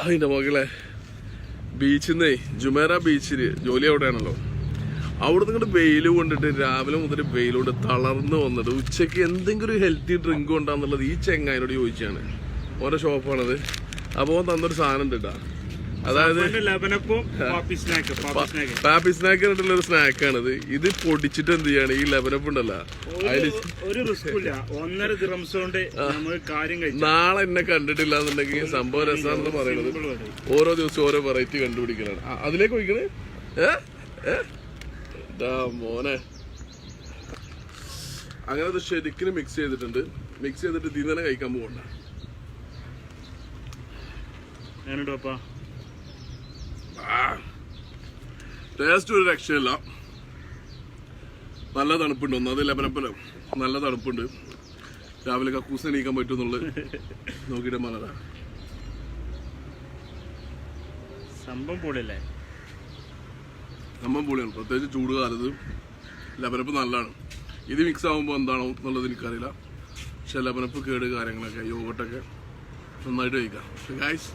അതിന്റെ മകളെ ബീച്ചിന്നേ ജുമേറ ബീച്ചില് ജോലി എവിടെയാണല്ലോ, അവിടുന്ന് ഇങ്ങോട്ട് വെയിൽ കൊണ്ടിട്ട് രാവിലെ മുതൽ വെയിലോട്ട് തളർന്ന് വന്നിട്ട് ഉച്ചയ്ക്ക് എന്തെങ്കിലും ഒരു ഹെൽത്തി ഡ്രിങ്ക് ഉണ്ടാന്നുള്ളത് ഈ ചെങ്ങായിനോട് ചോദിച്ചാണ്. ഓരോ ഷോപ്പാണത്. അപ്പോൾ തന്നൊരു സാധനം ഉണ്ട് കേട്ടാ, അതായത് പാപ്പി സ്നാക്ക് ആയിട്ടുള്ള ഒരു സ്നാക്കാണിത്. ഇത് പൊടിച്ചിട്ട് എന്ത് ചെയ്യാണ്, ഈ ലെബനപ്പ് ഉണ്ടല്ലോ നാളെ എന്നെ കണ്ടിട്ടില്ല എന്നുണ്ടെങ്കിൽ സംഭവം രസമാണെന്ന് പറയുന്നത്. ഓരോ ദിവസവും ഓരോ വെറൈറ്റി കണ്ടുപിടിക്കലാണ്. അതിലേക്ക് ഒഴിക്കണേ മോനെ. അങ്ങനെ അത് ശരിക്കും മിക്സ് ചെയ്തിട്ടുണ്ട്. മിക്സ് ചെയ്തിട്ട് ഇതിൽ തന്നെ കഴിക്കാൻ പോകണ്ട. ടേസ്റ്റ് ഒരു രക്ഷയില്ല. നല്ല തണുപ്പുണ്ട്. ഒന്നത് ലെബനപ്പല്ലോ നല്ല തണുപ്പുണ്ട്. രാവിലെ കക്കൂസ് എണീക്കാൻ പറ്റുന്നുള്ളത് നോക്കിയിട്ട് മലരാ സംഭവം പൊളിയല്ലേ. സംഭവം പൊളിയാണ്. പ്രത്യേകിച്ച് ചൂട് കാലത്ത് ലെബനപ്പ് നല്ലതാണ്. ഇത് മിക്സ് ആകുമ്പോൾ എന്താണോ എന്നുള്ളത് എനിക്കറിയില്ല. പക്ഷെ ലെബനപ്പ് കേട് കാര്യങ്ങളൊക്കെ യോഗട്ടൊക്കെ നന്നായിട്ട് കഴിക്കാം. ഗൈസ്